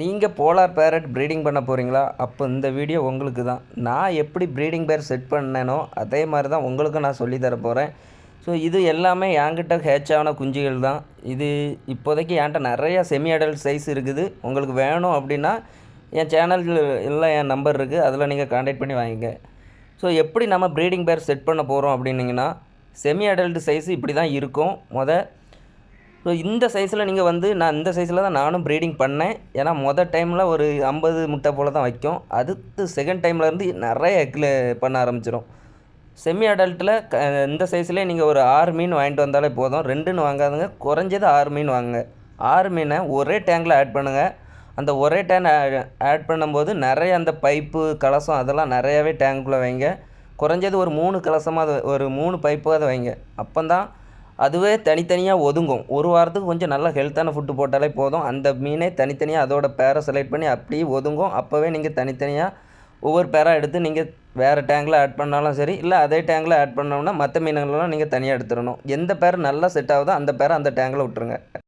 நீங்க polar farad breeding பண்ண போறீங்களா? அப்போ இந்த வீடியோ உங்களுக்கு தான். நான் எப்படி ப்ரீடிங் பேர் செட் பண்ணேனோ, அதே மாரி தான் உங்களுக்கும் நான் சொல்லி தர போறேன். ஸோ இது எல்லாமே என்கிட்ட ஹேட்ச் ஆன குஞ்சுகள் தான். இது இப்போதைக்கு என்ட்ட நெறைய செமி அடல்ட் சைஸ் இருக்குது. உங்களுக்கு வேணும் அப்படின்னா, என் சேனல்ல என் நம்பர் இருக்கு. அதில நீங்க கான்டாக்ட் பண்ணி வாங்கிங்க. ஸோ எப்படி நம்ம ப்ரீடிங் பேர் செட் பண்ண போறோம் அப்படின்னீங்கன்னா, செமி அடல்ட் சைஸ் இப்படி தான் இருக்கும். ஸோ இந்த சைஸில் நீங்கள் நான் இந்த சைஸில் தான் நானும் ப்ரீடிங் பண்ணேன். ஏன்னா டைமில் ஒரு 50 முட்டை போல் தான் வைக்கும். அடுத்து செகண்ட் டைம்லேருந்து நிறைய எக்கில் பண்ண ஆரம்பிச்சிடும். செமி அடல்ட்டில் இந்த சைஸ்லேயே நீங்கள் ஒரு 6 மீன் வாங்கிட்டு வந்தாலே போதும். 2ன்னு வாங்காதுங்க, குறைஞ்சது 6 மீன் வாங்குங்க. 6 மீனை ஒரே டேங்கில் ஆட் பண்ணுங்கள். அந்த ஒரே டேங்க் ஆட் பண்ணும்போது நிறைய அந்த பைப்பு கலசம் அதெல்லாம் நிறையாவே டேங்க்குள்ளே வைங்க. குறைஞ்சது ஒரு 3 கலசமாக ஒரு 3 பைப்பாவது வைங்க. அப்போந்தான் அதுவே தனித்தனியாக ஒதுங்கும். ஒரு வாரத்துக்கு கொஞ்சம் நல்லா ஹெல்த்தான ஃபுட்டு போட்டாலே போதும். அந்த மீனே தனித்தனியாக அதோட பேரை செலக்ட் பண்ணி அப்படியே ஒதுங்கும். அப்போவே நீங்கள் தனித்தனியாக ஒவ்வொரு பேராக எடுத்து நீங்கள் வேறு டேங்கில் ஆட் பண்ணாலும் சரி, இல்லை அதே டேங்கில் ஆட் பண்ணோம்னா மற்ற மீனுங்களெலாம் நீங்கள் தனியாக எடுத்துடணும். எந்த பேர் நல்லா செட் ஆகுதோ அந்த பேரை அந்த டேங்கில் விட்டுருங்க.